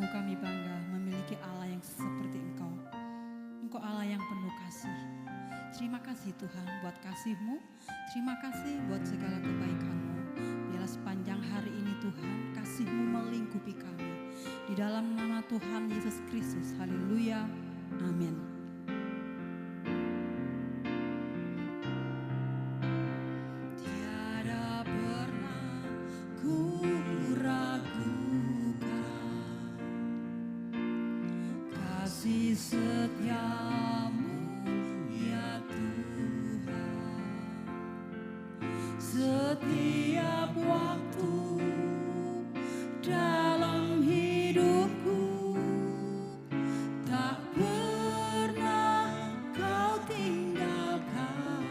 Sungguh kami bangga memiliki Allah yang seperti Engkau. Engkau Allah yang penuh kasih. Terima kasih Tuhan buat kasih-Mu. Terima kasih buat segala kebaikan-Mu. Biarlah sepanjang hari ini Tuhan, kasih-Mu melingkupi kami. Di dalam nama Tuhan Yesus Kristus. Haleluya. Amin. Setiamu ya Tuhan, setiap waktu dalam hidupku tak pernah Kau tinggalkan.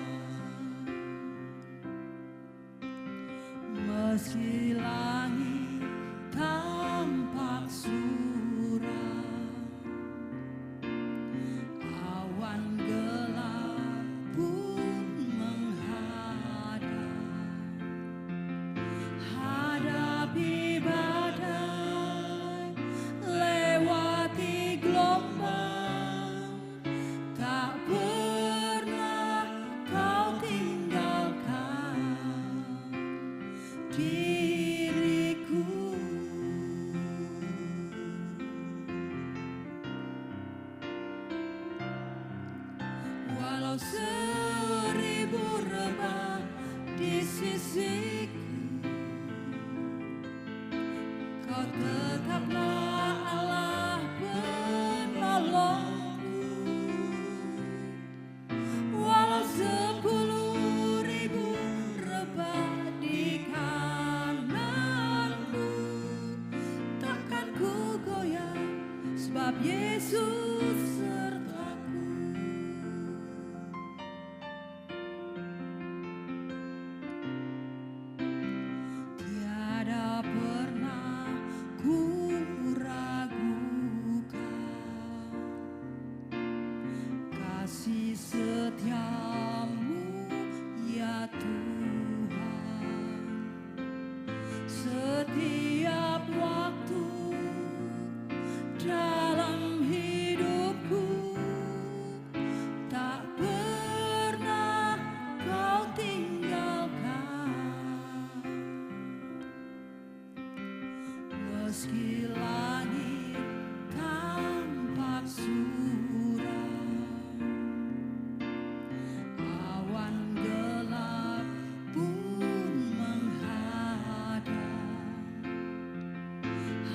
Meski langit tampak suram, walau seribu rebah di sisiku, Kau tetaplah Allah penolongku. Walau 10.000 rebah di kananku, takkan ku goyah sebab Yesus sertaku. Tiada pernah ku ragukan kasih setiamu ya Tuhan. Setiap waktu dalam hidupku tak pernah Kau tinggalkan. Meski langit tampak suram, awan gelap pun menghadang,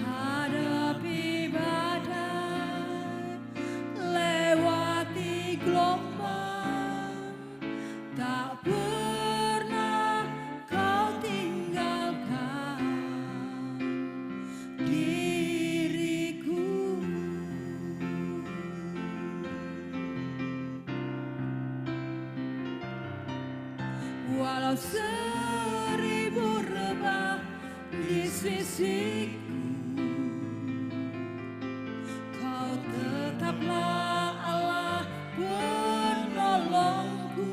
hadapi badai, lewati gelombang, tak pernah Kau tinggalkan diriku. Walau 1000 rebah di sisiku, Kau tetaplah Allah penolongku.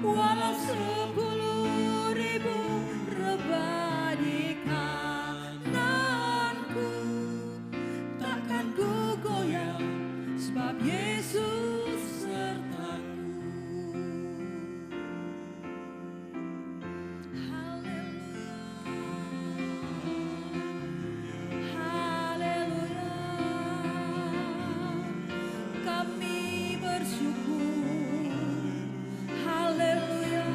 Walau 10.000 rebah di kananku, takkan ku goyah sebab Yesus sertaku. Haleluya, kami bersyukur. Haleluya,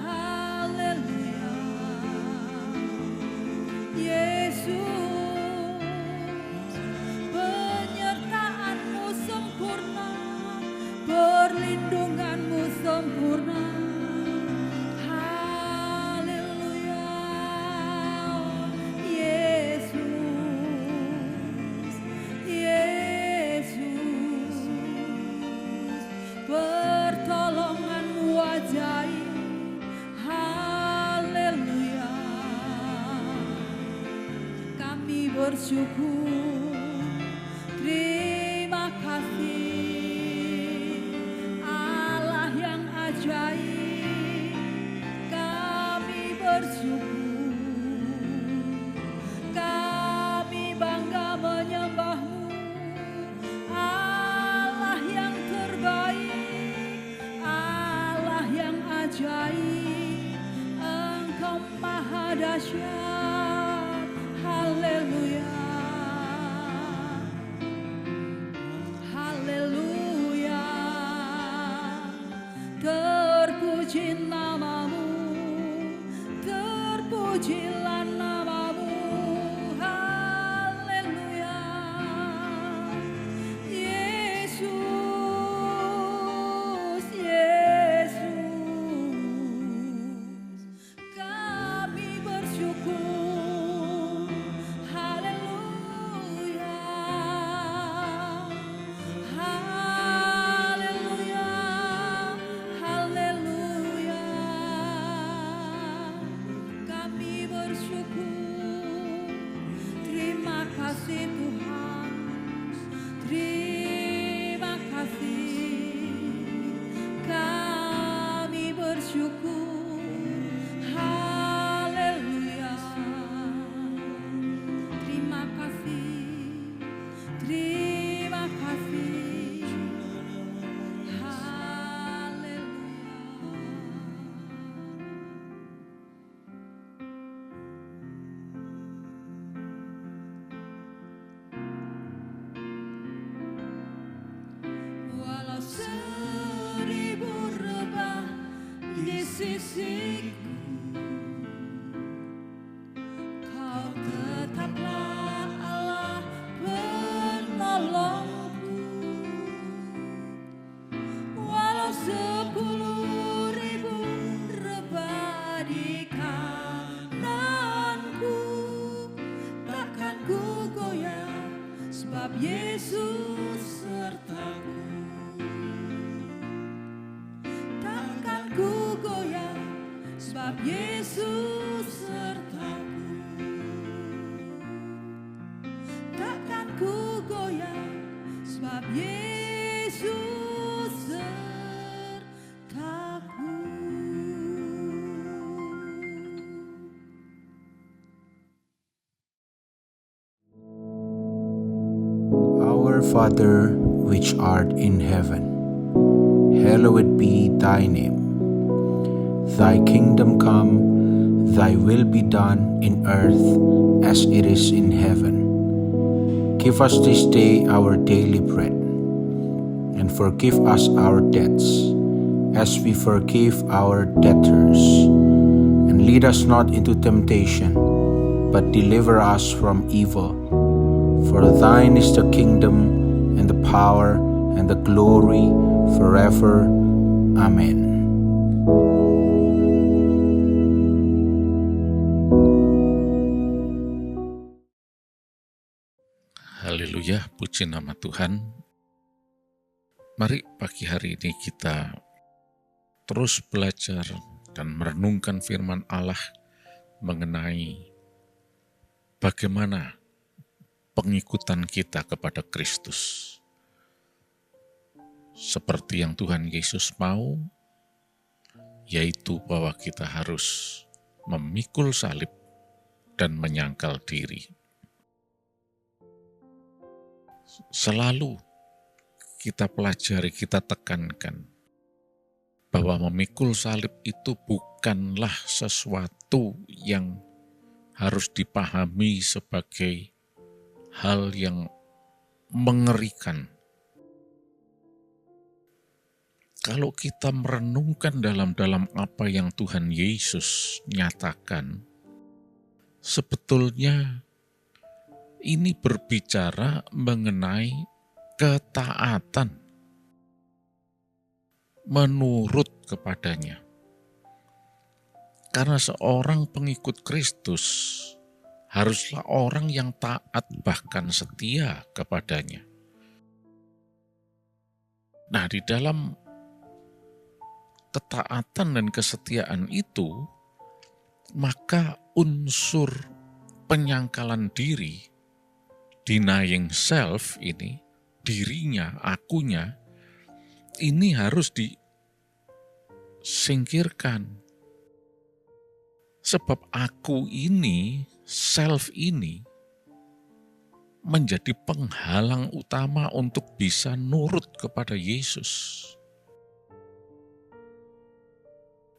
haleluya. Yesus, penyertaan-Mu sempurna, perlindungan-Mu sempurna. Haleluya, Yesus, Yesus, pertolongan-Mu ajaib. Haleluya, kami bersyukur. Terima kasih Allah yang ajaib. Kami bersyukur. dahsyat. Haleluya. Haleluya. Terpuji namamu, terpujilah namamu. Haleluya. Yesus, Yesus, kami bersyukur. Haleluya. Haleluya. Haleluya. Kami bersyukur. Terima kasih Tuhan. Terima kasih. Kami bersyukur. Haleluya. Terima kasih. Terima kasih. Haleluya. Walau 1000 rebah di sisiku, Kau tetaplah Allah penolongku. Walau 10.000 rebah di kananku, takkan ku goyah, sebab Yesus sertaku. Takkan ku goyah, sebab Yesus sertaku. Takkan ku goyah, sebab Yesus sertaku. Our Father, which art in heaven, hallowed be thy name. Thy kingdom come, thy will be done in earth as it is in heaven. Give us this day our daily bread, and forgive us our debts, as we forgive our debtors. And lead us not into temptation, but deliver us from evil. For thine is the kingdom, and the power, and the glory, forever. Amen. Haleluya, puji nama Tuhan. Mari pagi hari ini kita terus belajar dan merenungkan firman Allah mengenai bagaimana pengikutan kita kepada Kristus. Seperti yang Tuhan Yesus mau, yaitu bahwa kita harus memikul salib dan menyangkal diri. Selalu kita pelajari, kita tekankan bahwa memikul salib itu bukanlah sesuatu yang harus dipahami sebagai hal yang mengerikan. Kalau kita merenungkan dalam apa yang Tuhan Yesus nyatakan, sebetulnya ini berbicara mengenai ketaatan menurut kepadanya. Karena seorang pengikut Kristus haruslah orang yang taat bahkan setia kepadanya. Nah, di dalam ketaatan dan kesetiaan itu, maka unsur penyangkalan diri, denying self ini, dirinya, akunya, ini harus disingkirkan. Sebab aku ini, self ini, menjadi penghalang utama untuk bisa nurut kepada Yesus.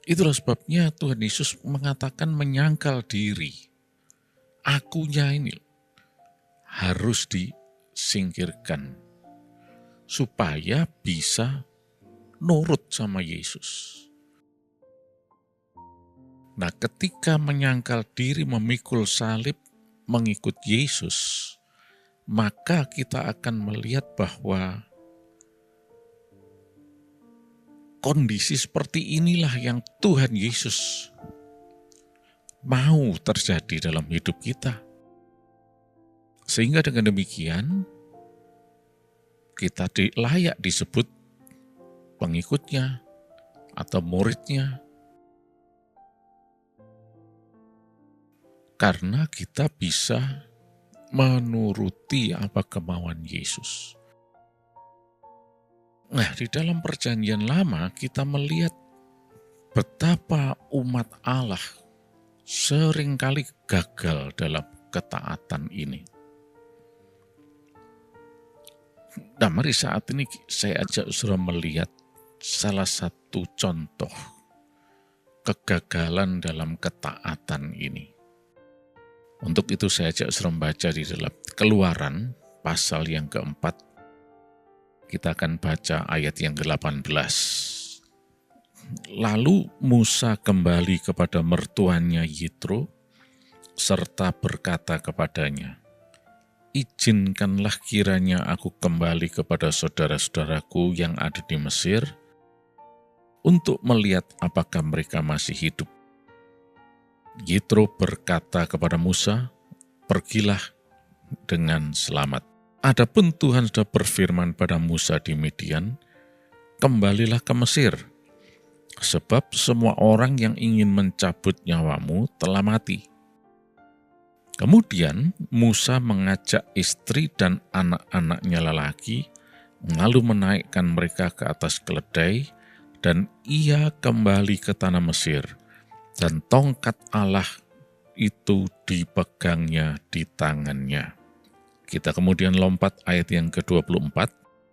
Itulah sebabnya Tuhan Yesus mengatakan menyangkal diri. Akunya ini harus disingkirkan supaya bisa nurut sama Yesus. Nah, ketika menyangkal diri, memikul salib, mengikut Yesus, maka kita akan melihat bahwa kondisi seperti inilah yang Tuhan Yesus mau terjadi dalam hidup kita. Sehingga dengan demikian, kita layak disebut pengikutnya atau muridnya. Karena kita bisa menuruti apa kemauan Yesus. Nah, di dalam perjanjian lama kita melihat betapa umat Allah seringkali gagal dalam ketaatan ini. Nah, mari saat ini saya ajak saudara melihat salah satu contoh kegagalan dalam ketaatan ini. Untuk itu saya ajak saudara membaca di dalam Keluaran pasal yang keempat. Kita akan baca ayat yang ke-18. Lalu Musa kembali kepada mertuanya Yitro, serta berkata kepadanya, "Izinkanlah kiranya aku kembali kepada saudara-saudaraku yang ada di Mesir, untuk melihat apakah mereka masih hidup." Yitro berkata kepada Musa, "Pergilah dengan selamat." Adapun Tuhan sudah berfirman pada Musa di Midian, "Kembalilah ke Mesir, sebab semua orang yang ingin mencabut nyawamu telah mati." Kemudian Musa mengajak istri dan anak-anaknya lelaki, lalu menaikkan mereka ke atas keledai, dan ia kembali ke tanah Mesir, dan tongkat Allah itu dipegangnya di tangannya. Kita kemudian lompat ayat yang ke-24.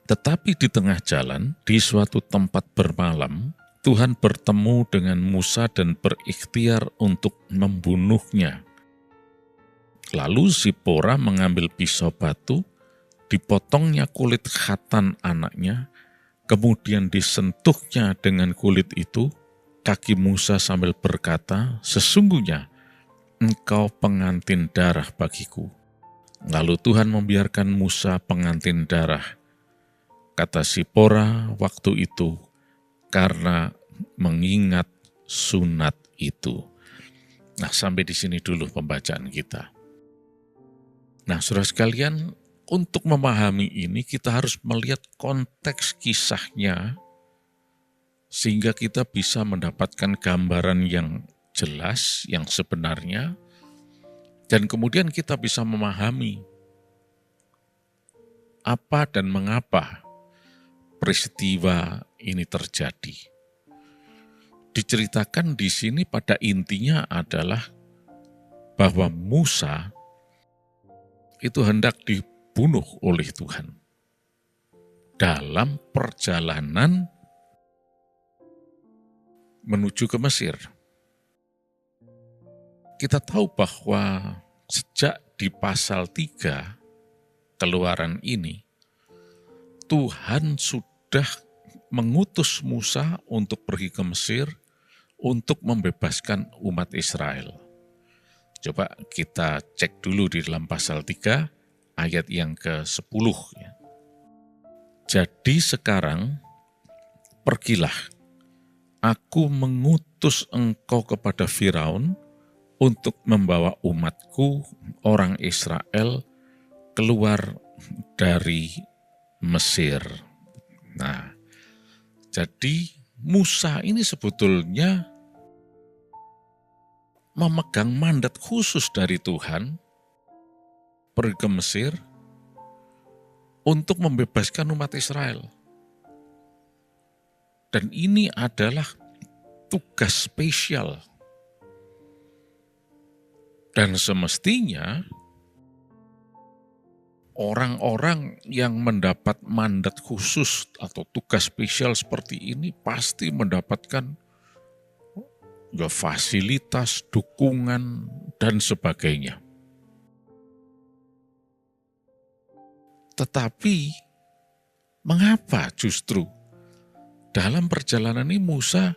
Tetapi di tengah jalan, di suatu tempat bermalam, Tuhan bertemu dengan Musa dan berikhtiar untuk membunuhnya. Lalu Zipora mengambil pisau batu, dipotongnya kulit khatan anaknya, kemudian disentuhnya dengan kulit itu kaki Musa sambil berkata, "Sesungguhnya engkau pengantin darah bagiku." Lalu Tuhan membiarkan Musa pengantin darah, kata Zipora waktu itu, karena mengingat sunat itu. Nah, sampai di sini dulu pembacaan kita. Nah, saudara sekalian, untuk memahami ini kita harus melihat konteks kisahnya, sehingga kita bisa mendapatkan gambaran yang jelas, yang sebenarnya, dan kemudian kita bisa memahami apa dan mengapa peristiwa ini terjadi. Diceritakan di sini pada intinya adalah bahwa Musa itu hendak dibunuh oleh Tuhan dalam perjalanan menuju ke Mesir. Kita tahu bahwa sejak di pasal 3 Keluaran ini, Tuhan sudah mengutus Musa untuk pergi ke Mesir untuk membebaskan umat Israel. Coba kita cek dulu di dalam pasal 3 ayat yang ke-10. Jadi sekarang pergilah, aku mengutus engkau kepada Firaun untuk membawa umatku, orang Israel, keluar dari Mesir. Nah, jadi Musa ini sebetulnya memegang mandat khusus dari Tuhan pergi ke Mesir untuk membebaskan umat Israel. Dan ini adalah tugas spesial. Dan semestinya orang-orang yang mendapat mandat khusus atau tugas spesial seperti ini pasti mendapatkan ya fasilitas, dukungan, dan sebagainya. Tetapi mengapa justru dalam perjalanan ini Musa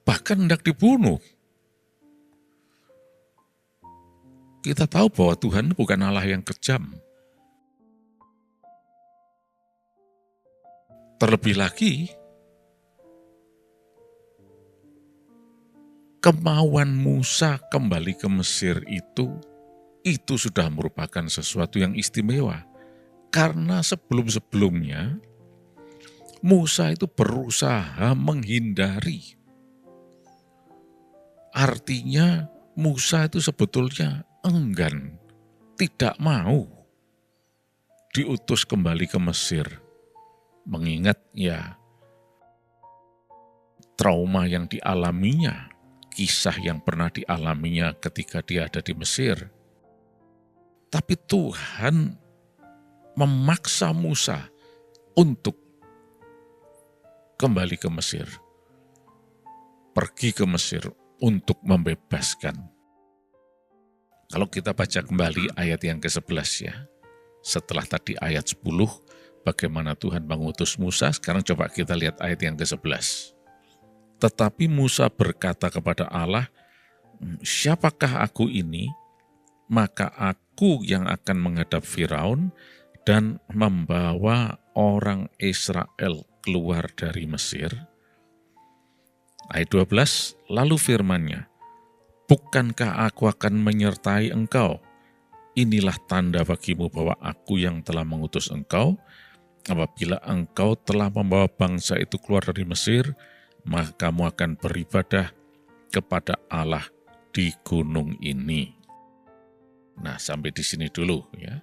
bahkan hendak dibunuh? Kita tahu bahwa Tuhan bukan Allah yang kejam. Terlebih lagi, kemauan Musa kembali ke Mesir itu sudah merupakan sesuatu yang istimewa. Karena sebelum-sebelumnya, Musa itu berusaha menghindari. Artinya, Musa itu sebetulnya enggan, tidak mau diutus kembali ke Mesir. Mengingat ya trauma yang dialaminya, kisah yang pernah dialaminya ketika dia ada di Mesir. Tapi Tuhan memaksa Musa untuk kembali ke Mesir. Pergi ke Mesir untuk membebaskan. Kalau kita baca kembali ayat yang ke-11 ya. Setelah tadi ayat 10, bagaimana Tuhan mengutus Musa, sekarang coba kita lihat ayat yang ke-11. Tetapi Musa berkata kepada Allah, siapakah aku ini? Maka aku yang akan menghadap Firaun dan membawa orang Israel keluar dari Mesir. Ayat 12, lalu firman-Nya, bukankah aku akan menyertai engkau? Inilah tanda bagimu bahwa aku yang telah mengutus engkau. Apabila engkau telah membawa bangsa itu keluar dari Mesir, maka kamu akan beribadah kepada Allah di gunung ini. Nah, sampai di sini dulu ya.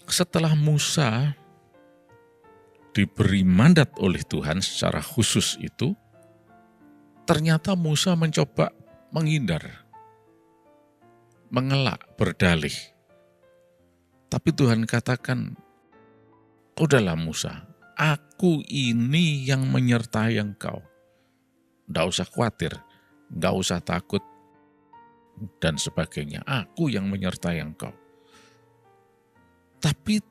Setelah Musa diberi mandat oleh Tuhan secara khusus itu, ternyata Musa mencoba menghindar, mengelak, berdalih. Tapi Tuhan katakan, udahlah Musa, aku ini yang menyertai engkau. Nggak usah khawatir, nggak usah takut, dan sebagainya. Aku yang menyertai engkau. Tapi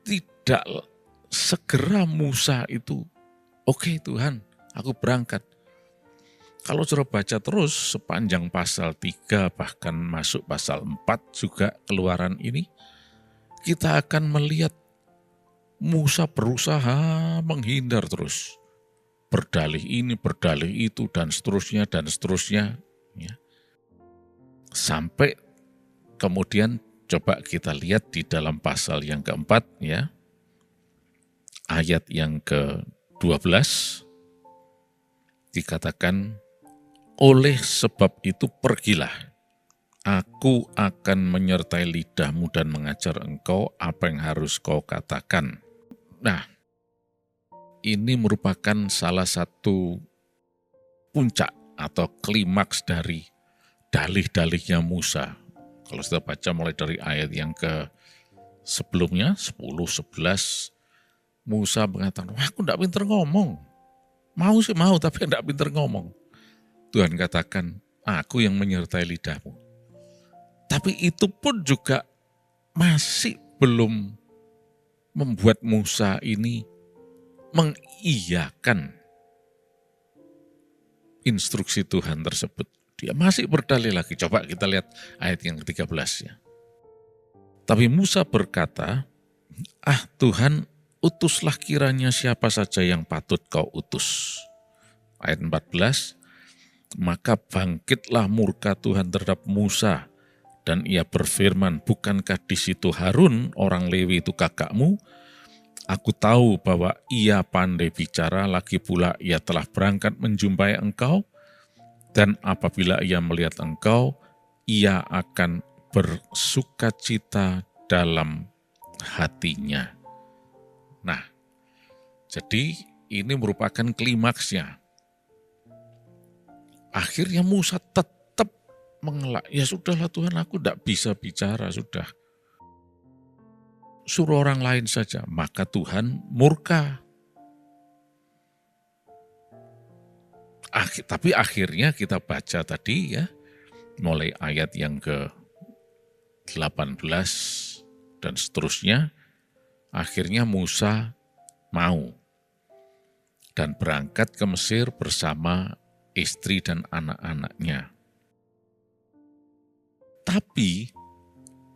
tidak segera Musa itu, oke Tuhan, aku berangkat. Kalau sudah baca terus sepanjang pasal 3 bahkan masuk pasal 4 juga Keluaran ini, kita akan melihat Musa berusaha menghindar terus. Berdalih ini, berdalih itu, dan seterusnya, dan seterusnya. Ya. Sampai kemudian coba kita lihat di dalam pasal yang keempat, ya, ayat yang ke-12, dikatakan, oleh sebab itu pergilah, aku akan menyertai lidahmu dan mengajar engkau apa yang harus kau katakan. Nah, ini merupakan salah satu puncak atau klimaks dari dalih-dalihnya Musa. Kalau kita baca mulai dari ayat yang ke sebelumnya, 10, 11, Musa mengatakan, wah aku tidak pinter ngomong. Mau sih mau, tapi tidak pinter ngomong. Tuhan katakan, aku yang menyertai lidahmu. Tapi itu pun juga masih belum membuat Musa ini mengiyakan instruksi Tuhan tersebut. Dia masih berdalih lagi. Coba kita lihat ayat yang ke-13 ya. Tapi Musa berkata, Tuhan, utuslah kiranya siapa saja yang patut kau utus. Ayat 14, maka bangkitlah murka Tuhan terhadap Musa, dan ia berfirman, bukankah di situ Harun, orang Lewi itu kakakmu? Aku tahu bahwa ia pandai bicara, lagi pula ia telah berangkat menjumpai engkau, dan apabila ia melihat engkau, ia akan bersukacita dalam hatinya. Nah, jadi ini merupakan klimaksnya. Akhirnya Musa tetap mengelak. Ya sudahlah Tuhan, aku tidak bisa bicara, sudah. Suruh orang lain saja. Maka Tuhan murka. Tapi akhirnya kita baca tadi ya, mulai ayat yang ke-18 dan seterusnya, akhirnya Musa mau dan berangkat ke Mesir bersama istri dan anak-anaknya. Tapi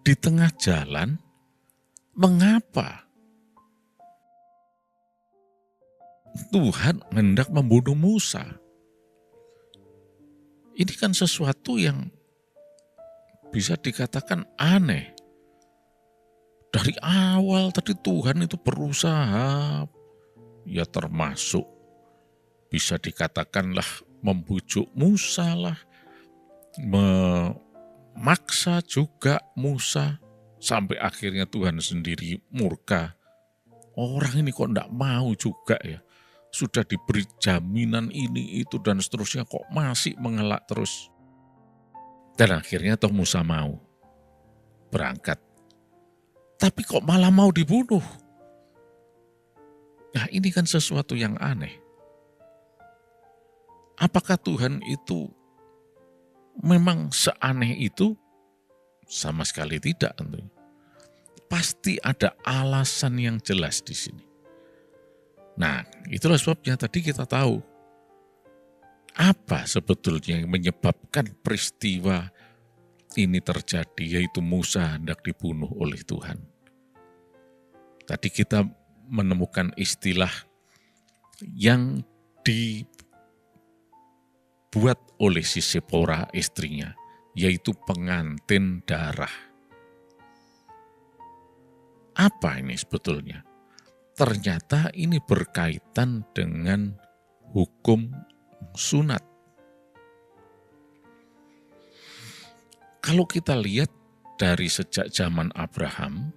di tengah jalan, mengapa Tuhan hendak membunuh Musa? Ini kan sesuatu yang bisa dikatakan aneh. Dari awal tadi Tuhan itu berusaha, ya termasuk bisa dikatakanlah membujuk Musa lah, memaksa juga Musa, sampai akhirnya Tuhan sendiri murka. Orang ini kok enggak mau juga ya, sudah diberi jaminan ini, itu, dan seterusnya, kok masih mengelak terus. Dan akhirnya toh Musa mau berangkat. Tapi kok malah mau dibunuh? Nah, ini kan sesuatu yang aneh. Apakah Tuhan itu memang seaneh itu? Sama sekali tidak tentunya. Pasti ada alasan yang jelas di sini. Nah, itulah sebabnya tadi kita tahu apa sebetulnya yang menyebabkan peristiwa ini terjadi, yaitu Musa hendak dibunuh oleh Tuhan. Tadi kita menemukan istilah yang dibuat oleh si Sipora istrinya, yaitu pengantin darah. Apa ini sebetulnya? Ternyata ini berkaitan dengan hukum sunat. Kalau kita lihat dari sejak zaman Abraham,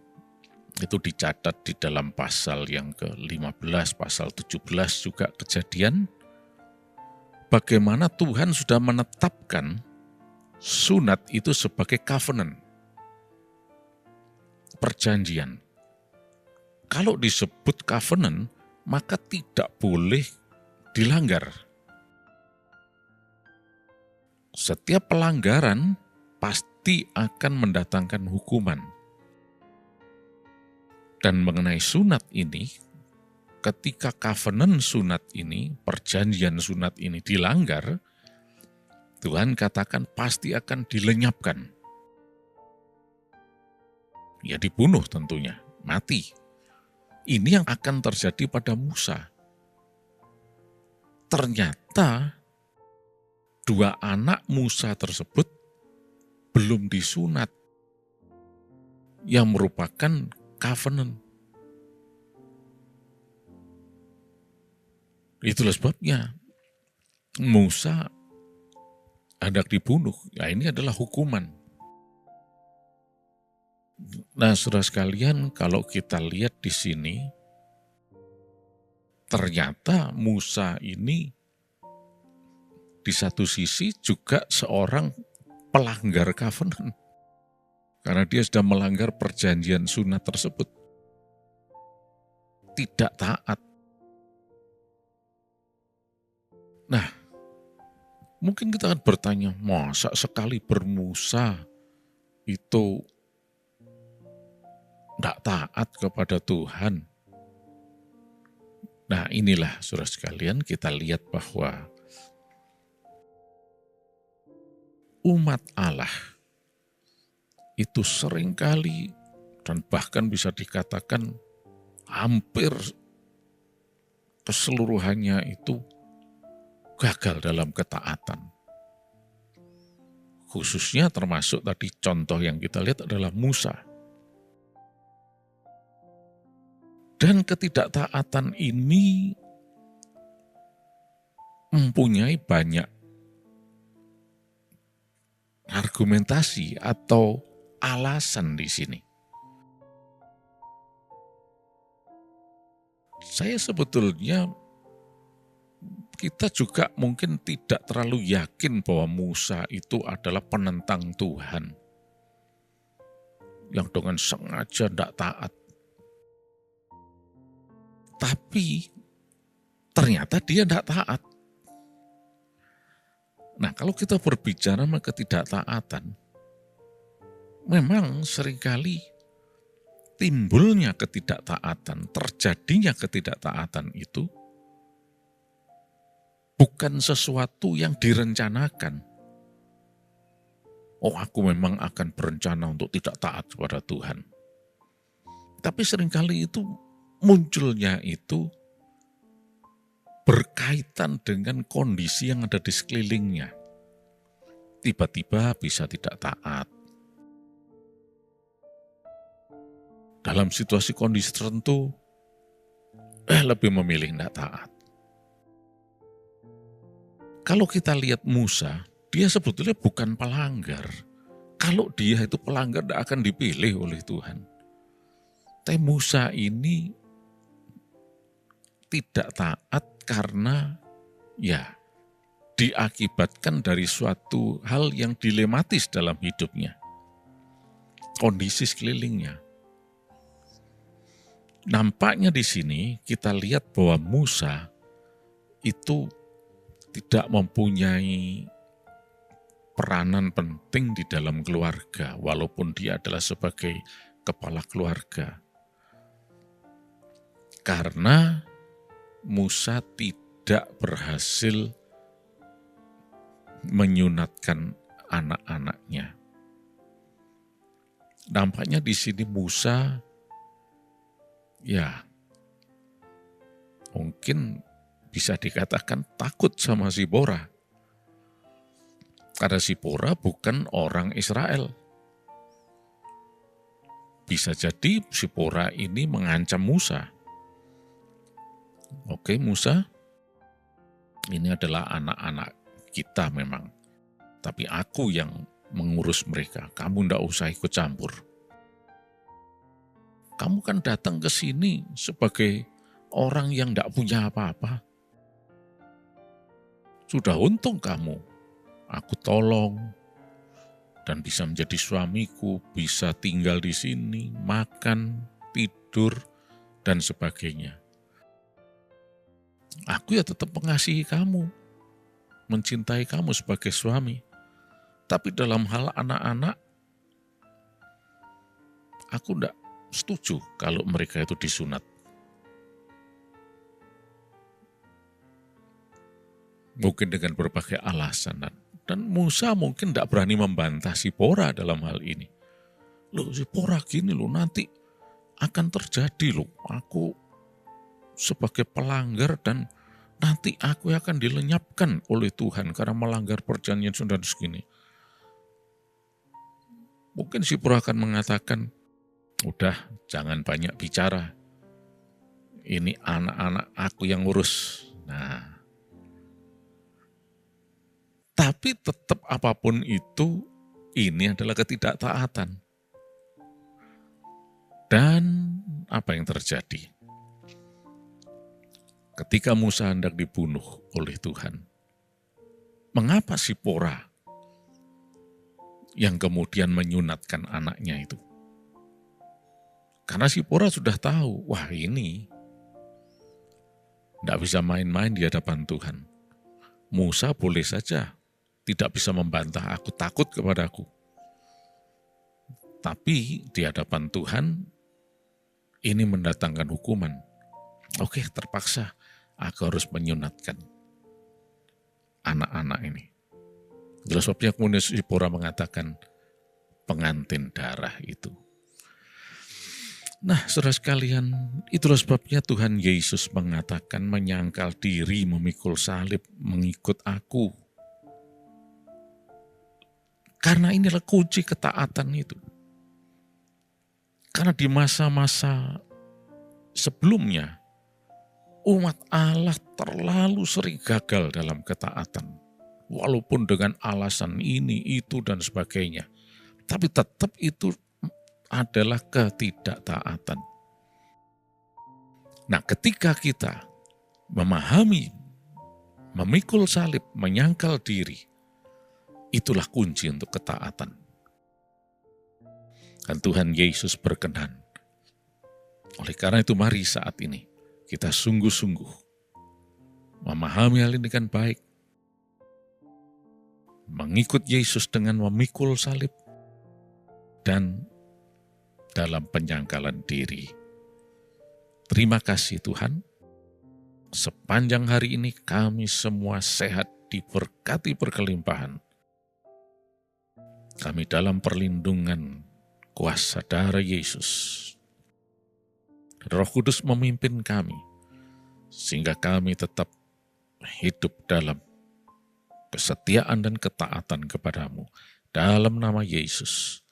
itu dicatat di dalam pasal yang ke-15, pasal 17 juga Kejadian, bagaimana Tuhan sudah menetapkan sunat itu sebagai covenant, perjanjian. Kalau disebut covenant, maka tidak boleh dilanggar. Setiap pelanggaran pasti akan mendatangkan hukuman. Dan mengenai sunat ini, ketika covenant sunat ini, perjanjian sunat ini dilanggar, Tuhan katakan pasti akan dilenyapkan. Ya dibunuh tentunya, mati. Ini yang akan terjadi pada Musa. Ternyata dua anak Musa tersebut belum disunat, yang merupakan covenant. Itulah sebabnya Musa hendak dibunuh. Ya, ini adalah hukuman. Nah, saudara sekalian, kalau kita lihat di sini, ternyata Musa ini di satu sisi juga seorang pelanggar covenant. Karena dia sudah melanggar perjanjian sunat tersebut. Tidak taat. Nah, mungkin kita akan bertanya, masa sekali bermusa itu tidak taat kepada Tuhan? Nah, inilah saudara sekalian, kita lihat bahwa umat Allah itu seringkali dan bahkan bisa dikatakan hampir keseluruhannya itu gagal dalam ketaatan. Khususnya termasuk tadi contoh yang kita lihat adalah Musa. Dan ketidaktaatan ini mempunyai banyak argumentasi atau alasan di sini. Saya sebetulnya, kita juga mungkin tidak terlalu yakin bahwa Musa itu adalah penentang Tuhan, yang dengan sengaja tidak taat. Tapi ternyata dia tidak taat. Nah, kalau kita berbicara mengenai ketidaktaatan, memang seringkali timbulnya ketidaktaatan, terjadinya ketidaktaatan itu bukan sesuatu yang direncanakan. Oh, aku memang akan berencana untuk tidak taat kepada Tuhan. Tapi seringkali itu munculnya itu berkaitan dengan kondisi yang ada di sekelilingnya. Tiba-tiba bisa tidak taat. Dalam situasi kondisi tertentu, lebih memilih tidak taat. Kalau kita lihat Musa, dia sebetulnya bukan pelanggar. Kalau dia itu pelanggar, tidak akan dipilih oleh Tuhan. Tapi Musa ini tidak taat karena diakibatkan dari suatu hal yang dilematis dalam hidupnya. Kondisi sekelilingnya. Nampaknya di sini kita lihat bahwa Musa itu tidak mempunyai peranan penting di dalam keluarga, walaupun dia adalah sebagai kepala keluarga. Karena Musa tidak berhasil menyunatkan anak-anaknya. Nampaknya di sini Musa mungkin bisa dikatakan takut sama Zipora. Karena Zipora bukan orang Israel. Bisa jadi Zipora ini mengancam Musa. Oke, Musa, ini adalah anak-anak kita memang. Tapi aku yang mengurus mereka. Kamu ndak usah ikut campur. Kamu kan datang ke sini sebagai orang yang ndak punya apa-apa. Sudah untung kamu. Aku tolong dan bisa menjadi suamiku, bisa tinggal di sini, makan, tidur, dan sebagainya. Aku tetap mengasihi kamu, mencintai kamu sebagai suami. Tapi dalam hal anak-anak, aku tidak setuju kalau mereka itu disunat. Mungkin dengan berbagai alasan. Dan Musa mungkin tidak berani membantah Zipora dalam hal ini. Loh, Zipora gini loh, nanti akan terjadi loh. Aku sebagai pelanggar dan nanti aku akan dilenyapkan oleh Tuhan karena melanggar perjanjian dan segini. Mungkin Zipora akan mengatakan, udah jangan banyak bicara. Ini anak-anak aku yang ngurus. Nah, tapi tetap apapun itu, ini adalah ketidaktaatan. Dan apa yang terjadi? Ketika Musa hendak dibunuh oleh Tuhan, mengapa Zipora yang kemudian menyunatkan anaknya itu? Karena Zipora sudah tahu, wah ini tidak bisa main-main di hadapan Tuhan. Musa boleh saja tidak bisa membantah, aku takut kepadaku. Tapi di hadapan Tuhan, ini mendatangkan hukuman. Oke, terpaksa aku harus menyunatkan anak-anak ini. Itulah sebabnya kemudian Zipora mengatakan pengantin darah itu. Nah, saudara sekalian, itulah sebabnya Tuhan Yesus mengatakan menyangkal diri, memikul salib, mengikut aku. Karena inilah kunci ketaatan itu. Karena di masa-masa sebelumnya, umat Allah terlalu sering gagal dalam ketaatan. Walaupun dengan alasan ini, itu, dan sebagainya. Tapi tetap itu adalah ketidaktaatan. Nah, ketika kita memahami, memikul salib, menyangkal diri, itulah kunci untuk ketaatan. Dan Tuhan Yesus berkenan. Oleh karena itu mari saat ini kita sungguh-sungguh memahami hal ini dengan baik. mengikut Yesus dengan memikul salib, dan dalam penyangkalan diri. Terima kasih Tuhan, sepanjang hari ini kami semua sehat, diberkati berkelimpahan. Kami dalam perlindungan kuasa darah Yesus. Roh Kudus memimpin kami, sehingga kami tetap hidup dalam kesetiaan dan ketaatan kepadamu. Dalam nama Yesus,